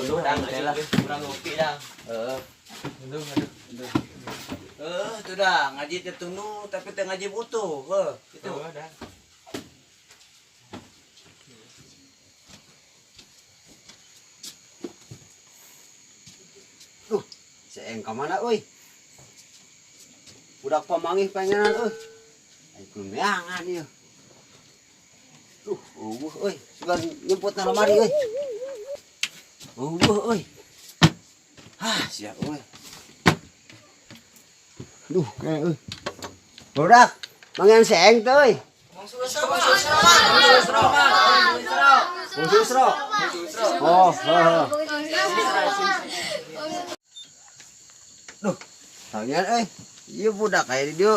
Kurang ngopi dah. Itu dah ngaji tertunu tapi tengah ngaji butuh. Itu. Seeng ka mana euy? Budak pamangih pengenan euy. Ai kuneangan ieu. Euy, sugan nyemput na lemari euy. Euy. Siap euy. Kayak euy. Budak, mangean seeng teh euy. Susro. Oh, tangan iya budak kayak di dia.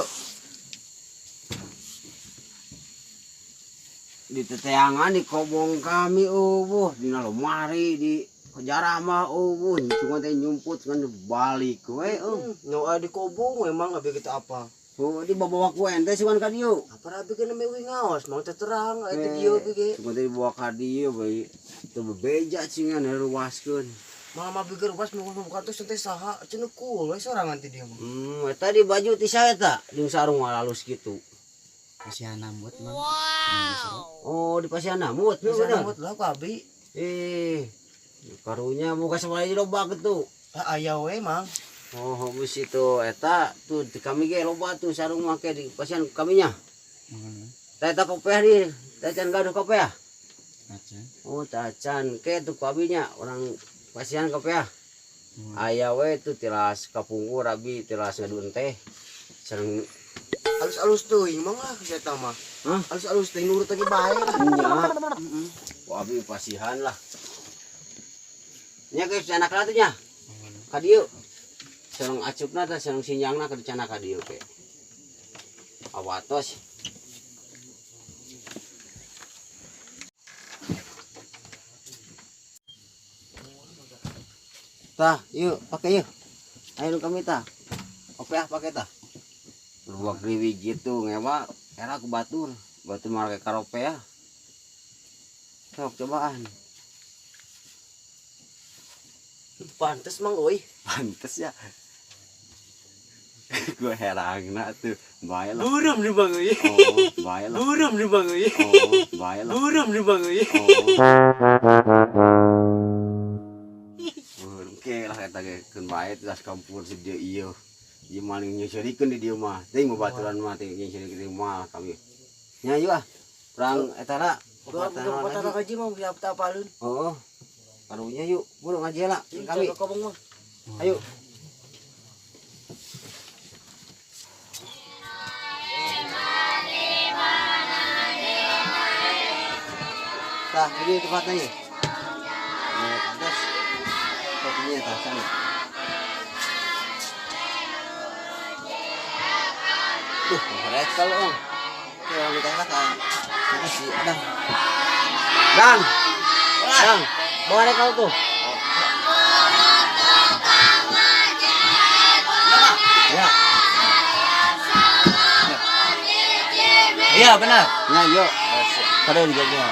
Di teteangan di kobong kami di lemari di kejarama cuma teh nyumput kan balik we nyoa di kobong memang abi kita apa di bawa ku ente sih ka dieu apa abi kana mewi ngaos mau terang eta dieu bege cuma teh dibawa ka dieu bae teu bebeja cingan ruaskeun mama bigar pas mau kantos teh saha cenah cool we sorangan ti dia mah eta di baju ti saya eta jeung sarung halus kitu pasiana mut mah oh di pasiana mut pasiana mut lah ku abi karunya muka sama aja loba gitu aya we mang geus itu eta tuh di kami ge loba tuh sarung make di pasian kaminya eta kopiah di tacan gaduh kopiah tacan ke tuh kabinya orang pasian kopiah aya we tuh tilas kapungkur abi tilas ngaduan teh sareng alus-alus teuing mah eta mah alus-alus teh nurut lagi bae lah nya abi pasihan lah nya geus anak latunya ka dieu sareng acupna teh sareng sinjangna ka dicana ka dieu ke awatos tah yuk pakai yuk ayo kami tah kopiah pakai tah dua kriwi gitu ngewa era ku batur marake karopeah sok cobaan pantes mang euy pantes ya gue herangna tuh bae lah burum di bang euy bae lah burum di bang euy bae lah burum di bang euy oke lah eta ge keun bae tas kampur si dieu ieu ieu maling nyusurikeun di dieu mah teuing babaturan mah teh nyusurikeun di mah kami nya ieu perang eta lah patah kaji mah bisa apalun karunya yuk buru ngaji lah kami ayo tah ini tempatnya ya atas kopinya tah sana keren kalau kalau kita kata ini sih ada dang bawa deh kau tuh ya iya benar ya yuk kalian juga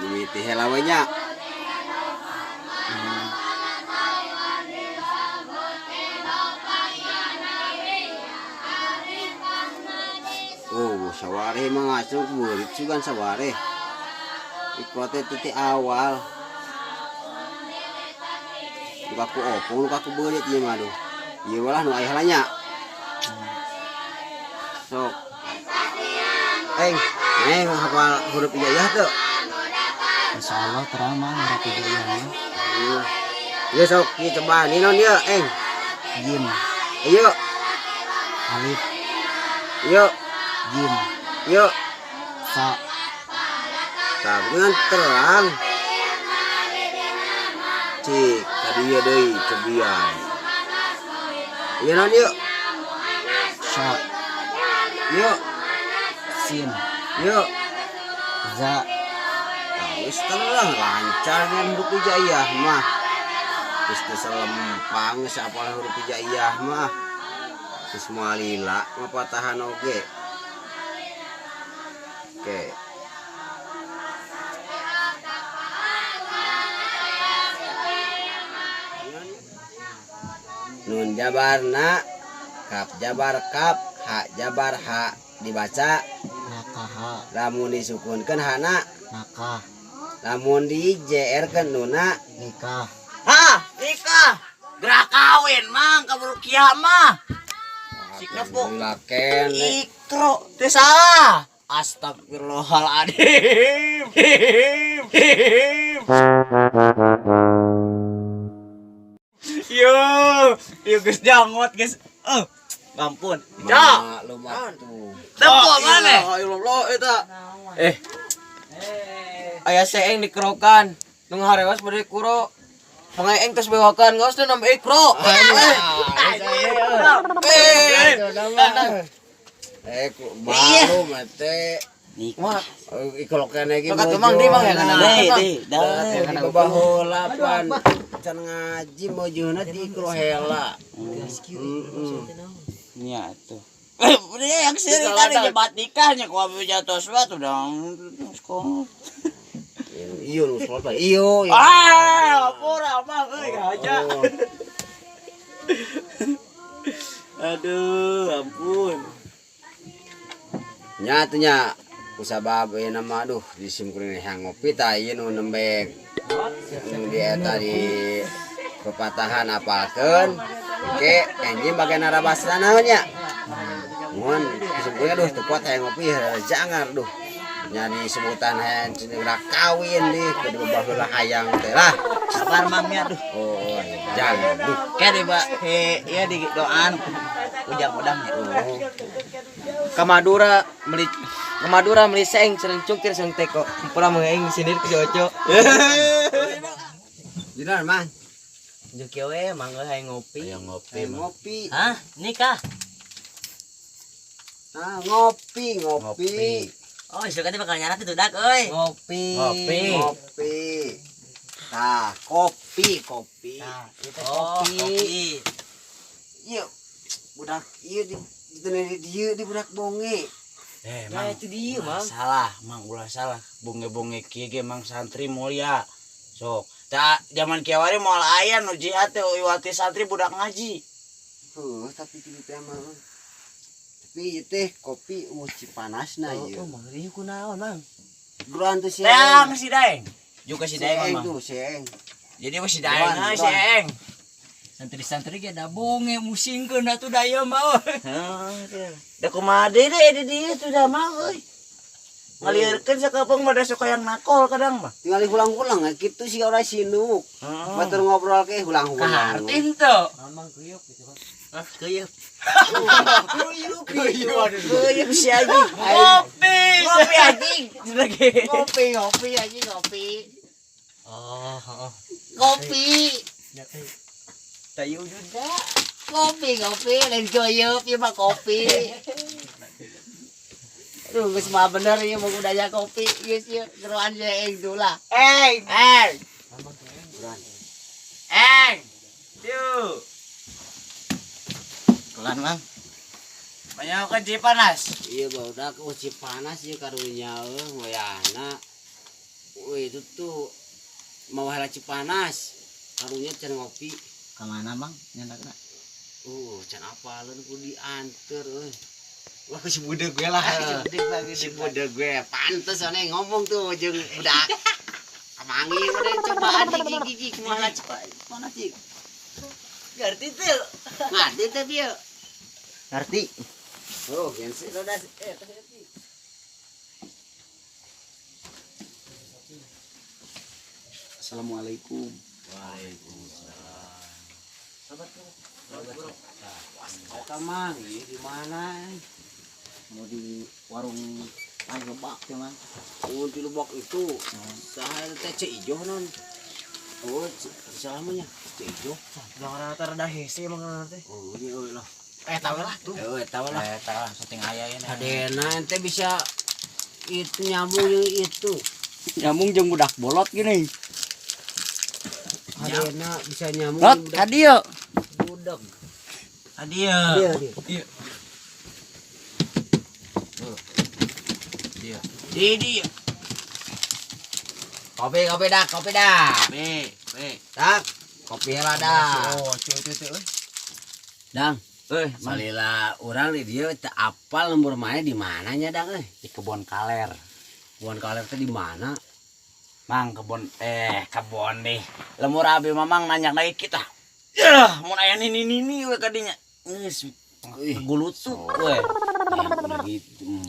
ini helawanya saware mah ngasuh murid juga saware ikote titik awal lukaku opong lukaku beulit ieu mah aduh ieu walah nu aya halanya sok hafal huruf ijazah tuh insyaallah terang mah huruf ijazahnya ieu sok coba ninon ieu jim ieu alif ieu jim yuk sa dengan terang cik tadi ya deh cebian iya non yuk sa yuk sin Yuk. Za. Wis terang lancar kan huruf hijaiyah mah. Wis teu selempang sapal huruf hijaiyah mah. Wis moal lila mah patahan oge. Oke. Nun jabarna, kap jabar kap, ha jabar ha dibaca. Nakaha. Lamun disukunkeun hana, Nakah. lamun di JR kan nuna. Nikah. Hah, nikah. Gerak kawin mang kaburu kiamah. Sikna po. Alhamdulillah kene. Ikro teu salah. Astagfirullahaladzim. Yo geus jangot geus. Ampun. Cak. Maklum atuh. Tempo mana? Allah eta. Aya seeng dikerokan. Nu ngarewas bade kuro. Pangaeng tos bewakan geus teh nambe ikro. Malu mate. Wah, Iklo kene iki. Maka tuh, Mang, di, Mang, ya, kan? Di babaheula pan can ngaji mojouna di ikro hela. Nya tuh. Yang cerita nyebat nikahnya ku abi jatuh suatu dong. Iyo nu soal iyo. Pura mah euy aja. Aduh, ampun. Nya teh nya kusabab nama aduh disimkurin yang ngopi tah ieu nu nembek. Nu di eta di pepatahan apalkeun. Oke, enjing bagian arabasna naon nya? Mun disebutnya aduh teu kuat hayang ngopi jangar duh. Nya disebutan hayang cenah kawin di kedua baheula hayang teh lah. Sabar mangnya aduh. Oh, jangan duh. Kayak di iya di doaan ujang-udangnya. Ke Madura meuli seeng sareng cungkir sareng teko. Pura mengeeng sindir ke Jojo. Jiran man. Juki we mangga hayang ngopi. Hayang ngopi. Hah? Nikah? Ah, ngopi. Oh, suka teh bakal nyarat itu dak euy. Ngopi. Ngopi. Tah, kopi. Nah, itu Oh, kopi. Iya, budak iya di dieu di budak bonge. Mang, itu dia, Mang. Salah, Mang, ulah salah. Bonge-bonge kieu ge Mang santri mulia. Sok. Da zaman kiawari moal aya nu jihad teh iwati santri budak ngaji. Tapi kitu teh mah. Tapi ieu teh kopi Cipanasna ieu. Mang rieu kunaon, Mang? Gruan tuh si Tang si Daeng. Juga si si Daeng Eng Mang. tuh, si Eng. Jadi mah si Daeng Doan, si doan. Eng. Santri-santri ge da bonge musingkeun atuh daya mah. Da kumaha deui di dieu tuh da mah euy. Ngalieurkeun sakeupeung mah da suka yang nakol kadang mah. Tinggal diulang-ulang kitu si ora sinuk. Batur ngobrol ke ulang-ulang. Kahartin teu. Mamang kuyuk gitu kan. Keuyeuk. Kuyuk si Aji. Kopi. Ngopi anjing. Ngopi anjing ngopi. Oh. Kopi. Tayu juga. Kopi lain kuyuk ieu mah kopi. Aduh, geus mah bener ieu mah budaya kopi geus ieu geroan si Eng tuh lah. Eng. Tuh. Kelan, Mang. Banyak kan Cipanas. Iya barudak uci panas ya karunya moyana. Wih itu tuh mau hela Cipanas. Karunya can ngopi. Ka mana, Mang? Nyandakna. Can apaleun ku dianter euy. Wah si budak gue lah. Si budak gue pantes ane ngomong tuh jeung budak. Kamangi udah cobaan gigi kumaha Cipanas cik. Ngerti tuh. Ngerti teh dia. Ngerti. Oh, yang sih roda Assalamualaikum. Kata Mang, di mana? Mau di warung Mang Lebak ya, Mang. Oh, di Lebak itu. Saya teh cek ijo non. Oh, salamanya cek ijo. Jangan rada hese Mang teh. Oh, iya lah. Tahu lah tuh. Tahu lah. Tah syuting aya ini. Adena ente bisa itu nyambung yang itu. Nyambung jeung budak bolot gini. Adena bisa nyambung Rot, yang ka dieu. budak. Adia. Dia. Di. Kopi dah. Be. Tak, kopi heula dah. Oh, cuy. Dang, Mang. salila urang di dieu teu apal lembur mana di mananya Dang euy. Di kebon kaler. Kebun kaler teh di mana? Mang kebon nih. Lemur abi mamang nanya lagi kita. Ya, mau aya nini we kadinya. Geus gulutuk we. Yang lagi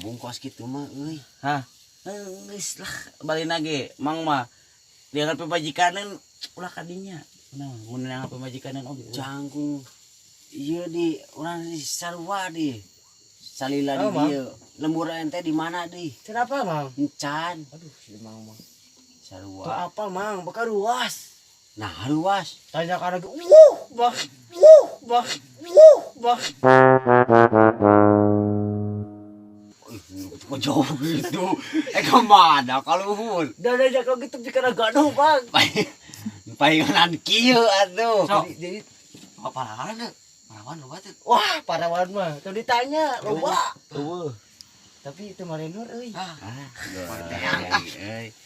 bungkos gitu mah euy. Hah? Geus lah balina ge. Mang mah dia kan pemajikanan ulah kadinya. Nah, mun yang pemajikanan oge. Canggung. Iya di urang di sarua di. Salila di Mang. dieu. Lembur ente di mana di? Kenapa, Mang? Encan. Aduh, si Mang mah. Sarua. Tuh apa, Mang? Bakal ruas. Nah, luas. Tanya kan lagi, bang. Kok jauh gitu? Kemana kaluhur? Dan aja kalau gitu bikin agak gaduh, Bang. Palingan kieu atuh. Jadi Apa larangan? Parawan loba teh. wah, parawan mah. Tuh ditanya, loba. Tuh. Tapi itu marenur euy.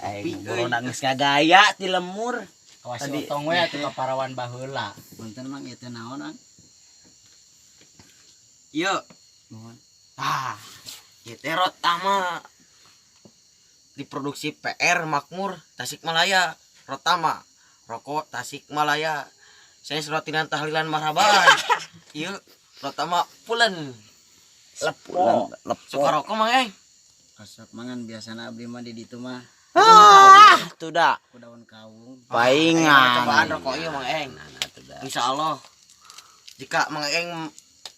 Aing boro nangis kagaya ti lemur. Awas Tadi- otong we atuh ka parawan baheula. Punten mang ieu teh naonan? Iya. Ah, ieu teh Rotama. Diproduksi PR Makmur Tasikmalaya. Rotama. Rokok Tasikmalaya. Saya serotinan tahlilan marhaban. Ieu Rotama pulen. Lepo. Suka rokok Mang Eng. Resep mangan biasana abdi mah di ditu mah Tuh dah. ku daun kawung. Paingan. Cobaan rokok ieu Mang Eng. Nah, tuh dah. Insya Allah jika Mang Eng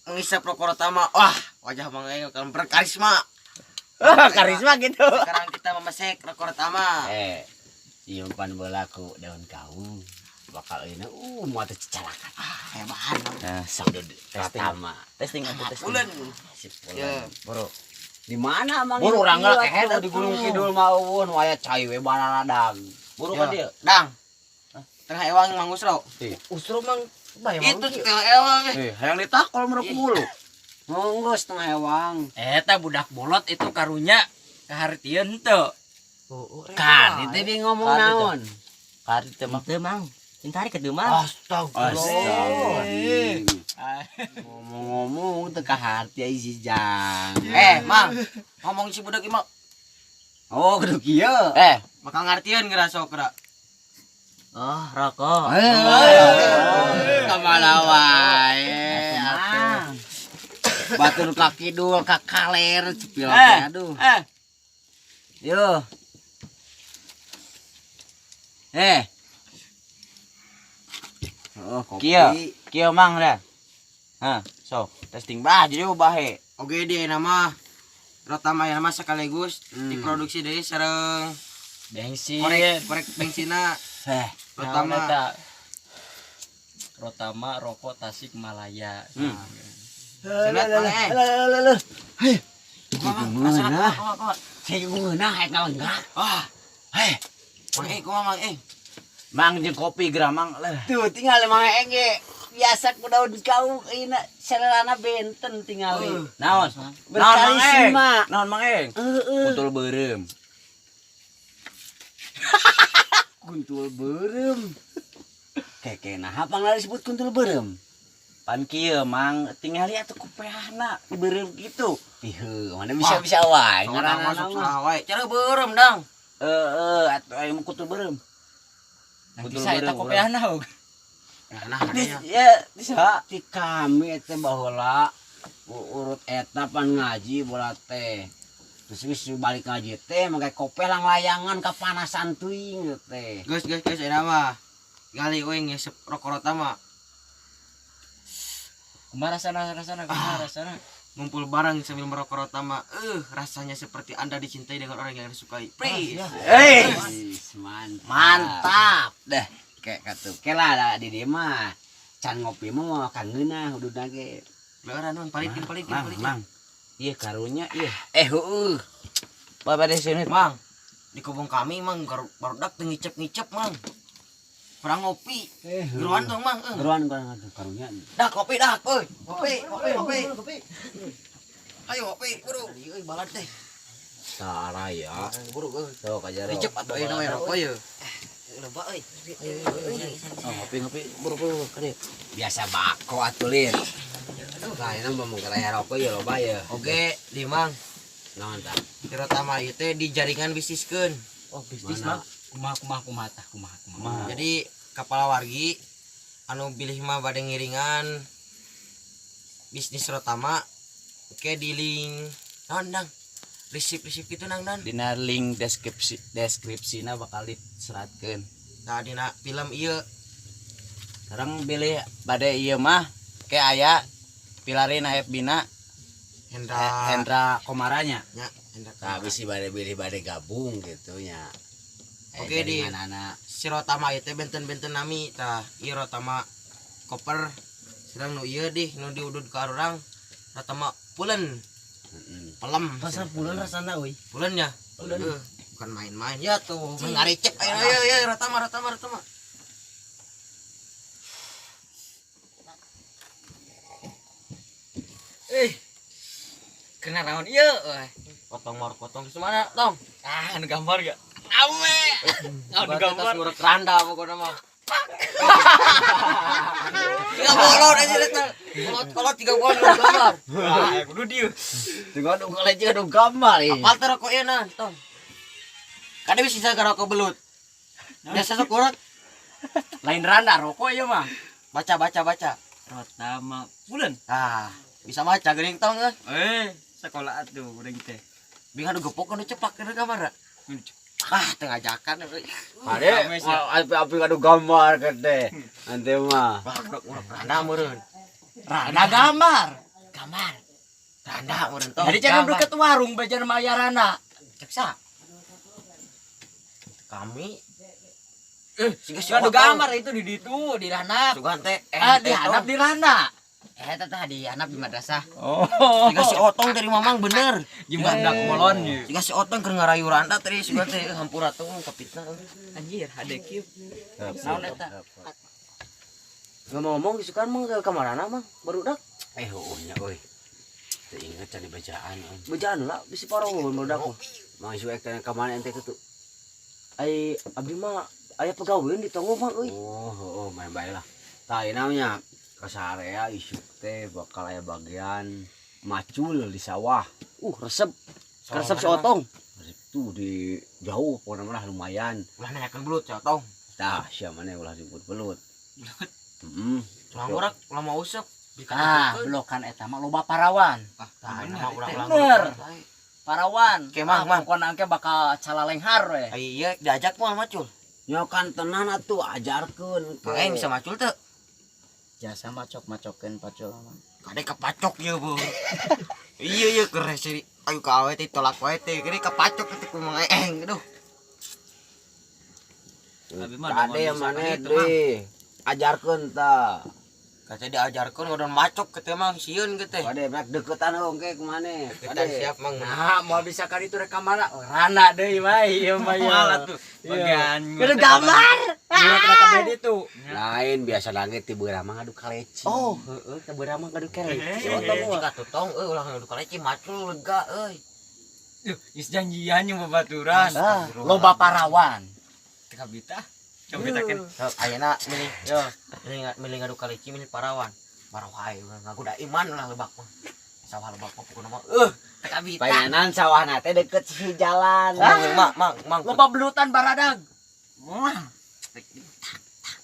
mengisap rokok Rotama, wah wajah Mang Eng akan berkarisma. Karisma gitu. Sekarang kita memesek rokok Rotama. Simpan belaku daun kawung. Bakal ini moal teh cecalakan. Hebat. Nah, sok Pertama. testing aku testing. Pulen. Sip Ya. Bro. Di mana mang? Buru urang geus kehe atuh. di Gunung Kidul mah eueun waya cai we baraladang. Buru Ya. ka dieu. Dang. Tengah ewang Mang Usro. Usro mang Itu tengah ewang. Hayang ditakol merek mulu. Ngongos tengah ewang. Eta budak bolot itu karunya kahartieun teu. Kan itu dia ngomong Kan itu. naon? Kari teh mah. Teu mang. Intari ke mang. Astagfirullah. Ngomong-ngomong teu ka hati ai si Jang. Mang. Ngomong si budak imah. Oh, kudu kieu. Maka ngartieun ngerasa kira. Oh, rokok. Kamana wae. Batur ka kidul ka kaler cepil teh aduh. Yo. Oh, kopi. Kieu mang dah. Hah, sok testing bah jadi bahe. Oke dia nama Rotama ya nama sekaligus diproduksi dari sareng Bensin. korek bensina Rotama. Rotama. Rotama rokok Tasikmalaya. Senat Mang Eng. Gimana? Saya gimana kayak ngalenggak. Mang Eng kumaha Mang Eng? Mang jeung kopi gramang leh. Tuh tinggal mang enge biasa ku daun kau ina selerana benten tinggal. Naon? Berkarisma. Naon Mang Eng? Putul beureum. Kuntul berem. Keke nah apa nggak disebut kuntul berem? Pan kieu Mang tingali atuh kupehna di beureum kitu. Ieu mana bisa wae Ngaranna ngaranna masuk mah. saha wae. Cara beureum dang. Atuh aya kutul beureum. Bisa eta kopiahna hog. Nah, Ya, bisa. Ti kami teh baheula urut eta pan ngaji bola teh. Terus geus balik ngaji teh make kopi lang layangan kapanasan teuing teh. Guys, eta mah gali euy ngesep rokok Rotama. Kumaha rasana kumaha rasana? Ngumpul bareng sambil merokok Rotama. Rasanya seperti Anda dicintai dengan orang yang Anda sukai. Please. Mantap. Dah kayak katu. Kela di dieu mah can ngopi mah kan ngeunah ududna ge. Leuran Mang, palitin. Mang. Ieu karunya ieu. Heueuh. Bapak di sini. Mang, di kebun kami mang barudak teu ngicep-ngicep mang. Perang ngopi. Geruan tong mang. Geruan karunya. Dah kopi dah, euy. Kopi. Ayo kopi, buru. Euy balad teh. Saraya. Buru euy. Tuh kajaro. Dicep atuh ieu namanya rokok ye. Loba euy. Ngopi buru kade. Biasa bako atuh lin. Kayana mah mengkeraya rokok ya loba ya. Oke, di mang. Naon tah? Terutama ieu teh di jaringan bisniskeun. Oh bisnis Mana? mah kumaha tah kumaha. Jadi kepala wargi anu bilih mah bade ngiringan bisnis terutama. Oke di link naon dang. Resip itu nang dan. Dina link deskripsina bakal diseratkeun. Nah dina film ieu Sekarang pilih bade ieu mah ke aya pilarin FB-na Hendra Komaranya. nya Hendra. Tapi si bade-bade gabung gitu nya. Oke, di anak si Rotama ieu teh benten-benten nami tah ieu Rotama koper sedang nu ieu dih nu diudud ka urang Rotama pulen pelem Pasal bulan rasana euy. pulen ya bukan main-main ya tuh ngaricep ayo Rotama Kena naon ieu euy. potong semana tong Anu gambar ya. Ame. Anu gambar. ngurek randa pokoknya mah tiga bolon aja deh kalau tiga bolon gambar Kudu dieu. tengok dong kalau aja dong gambar apal teh rokok ieu nan tong kada bisa rokok belut biasa sok urek Lain randa rokok ieu mah. baca Pertama bulan. ah bisa maca geuning tong Sekolah atuh urang teh. bingung adu gepok anu cepak ke kamar tengah jakan Ade, api kado gambar gede. Nanti mah. randa meureun Randa gambar. randa meureun tong Jadi jangan deket warung bejan mayarana. cek sa kami Anu gambar itu di ditu di handap. sugan teh Di handap di randa. Tah di anak di madrasah. Oh. jika si otong dari mamang bener Gimana molon ieu? jika si otong keur ngarayu randa tadi sugan teh hampura tong kapitna Anjir, hade kieu. Naon eta? ngomong disukan mah ke kamarana mah barudak Nya euy. Teu inget can bacaan. bejaan lah bisi parongon barudak mah Mang isu ek ka mana ente tuh. ai abdi mah aya pegaweuan di tonggo mah euy Oh, main bae lah. Tah ieu namanya kasarea isu teh bakal aya bagian macul di sawah. resep si otong Itu di jauh pokoknya mah lumayan. ulah nanyakeun belut si otong Tah sia maneh ulah disebut belut. ulah ngurak ulah mau usep Belokan eta mah loba parawan. tah mah ulah Bener. Parawan. Oke, Mang. Pokona engke bakal calalenghar we. iya diajak mah macul Nyokan tenan atuh ajarkeun. makanya bisa macul teu Jasa macokeun pacul mah. kade kepacok ieu bu iya keres sih ayo ka awe teh tolak wae teh kade kepacok teh ku mangeeng aduh Kade maneh deui. Ajarkeun tah. kata diajarkeun ngodon macok ke teh mang sieun ge teh Kade mek deketan engke ku maneh. kita siap mang Nah, mau bisa ka ditu rek kamana? Rana deui mah ieu mah ieu. Malah tuh bagian. Kudu gambar. Murah kena ka bedi tuh. Lain biasa langit ti beurah mah ngadu kaleci. oh heeh teh beurah mah gadu kere si otong mah katutong ulah ngadu kaleci macul lega euy Is janjian yang babaturan. Loba parawan. Kabita. Kabitakeun. ayeuna milih yo milih ngadu kaleci milih parawan barohai ngagoda iman lah lebak mah sawah lebak mah pokona mah teh kabita Payanan sawahna teh deket si jalan. mang Loba belutan baradag. Wah.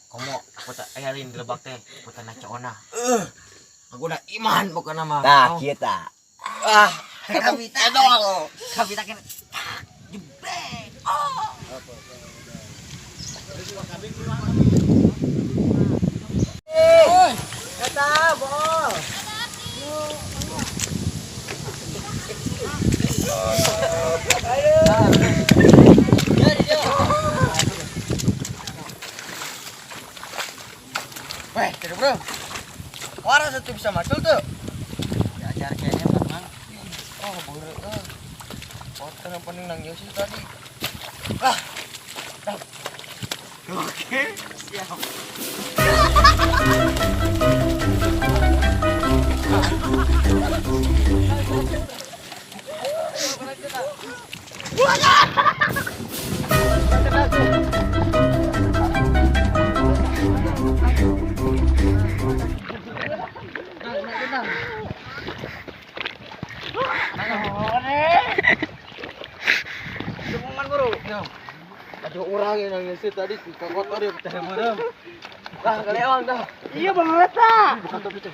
komo aku teh aya lin di lebak teh putan nacoona ngagoda iman pokona mah Tah kieu tah. kabita dong kabita kene jebrek Weh, tidak bro. Warna satu bisa macul tuh. Diajar kayaknya Mang. Oh, boleh. Kuatkan apa nih nang sih tadi. Oke, siap. Ada orang yang nangis tadi si kotor dia pecah merem. Dah kelewang dah. Iya banget ah. Bukan tapi tuh.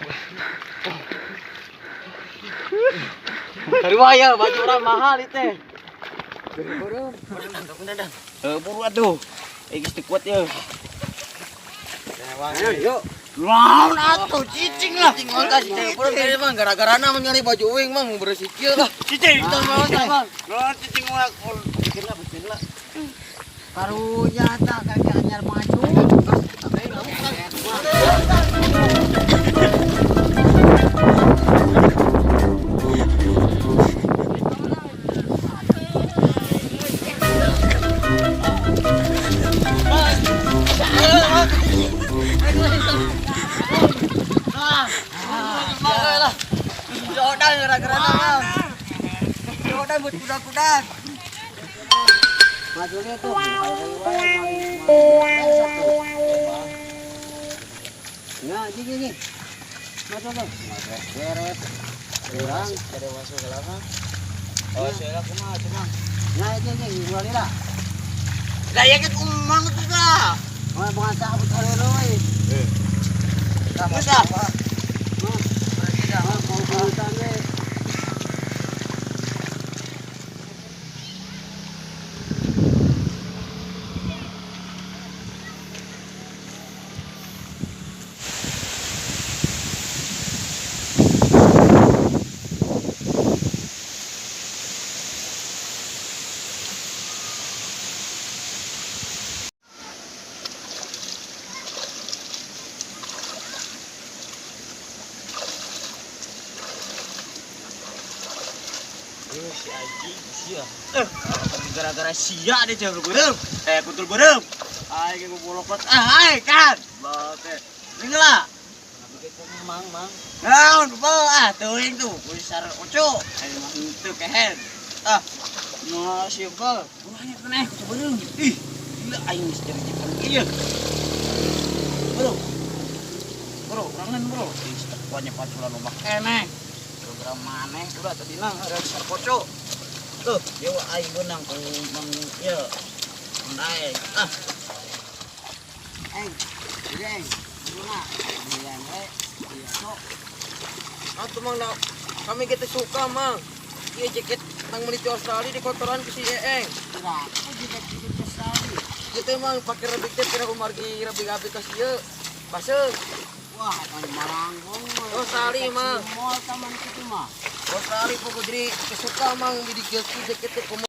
Dari waya baju orang mahal itu. Buru atuh. Iki kuat ya. Ayo yuk. Lawan atuh cicing lah. Cing mangga cicing pun dari bang gara-gara nama nyari baju wing bang mau bersikil lah. Cicing. Kita mau bang. Lawan cicing mah. Bikin lah. Karunya tak kaki anyar maju. Jodan gara-gara nama. Jodan buat kuda-kuda. Maju dia tuh. Nah, gini. Maju tuh. Beres. Kurang. Ada masuk ke belakang. Oh, saya kumaha cuma. Nah, ini dua lira. Daya ket umang tuh dah. Oh, bukan sahabat kalau euy. Musa. Mau urusan we. Si Aji sia. Gara-gara sia deh jangan berem. Kutul berem. Ai ke bolokot. Ai kan. Bote. Ningala. Mang. Naon ba teuing tuh pusar oco. Ai mah henteu kehen. Nah siapa? Urangnya keneh kutul berem. Ih, gila aing geus jerijekan ieu. Bro, urangan bro. Pokoknya paculan loba keneh. Program maneh udah tadi nang ada besar kocok. Tuh, dewa aing beunang ku mang ieu. Naik. Atuh mang dah. Kami kita suka mang. Iya jaket nang meniti Australia di kotoran ke si Eeng. Aku juga tidak sekali. Kita emang pakai rabik teh kira umargi rabik-rabik ka sieu. Baseuh. Wah, kan maranggong. Australia mang. Mau taman itu mah. Australia pokok jadi kesuka mang di jaket teh komo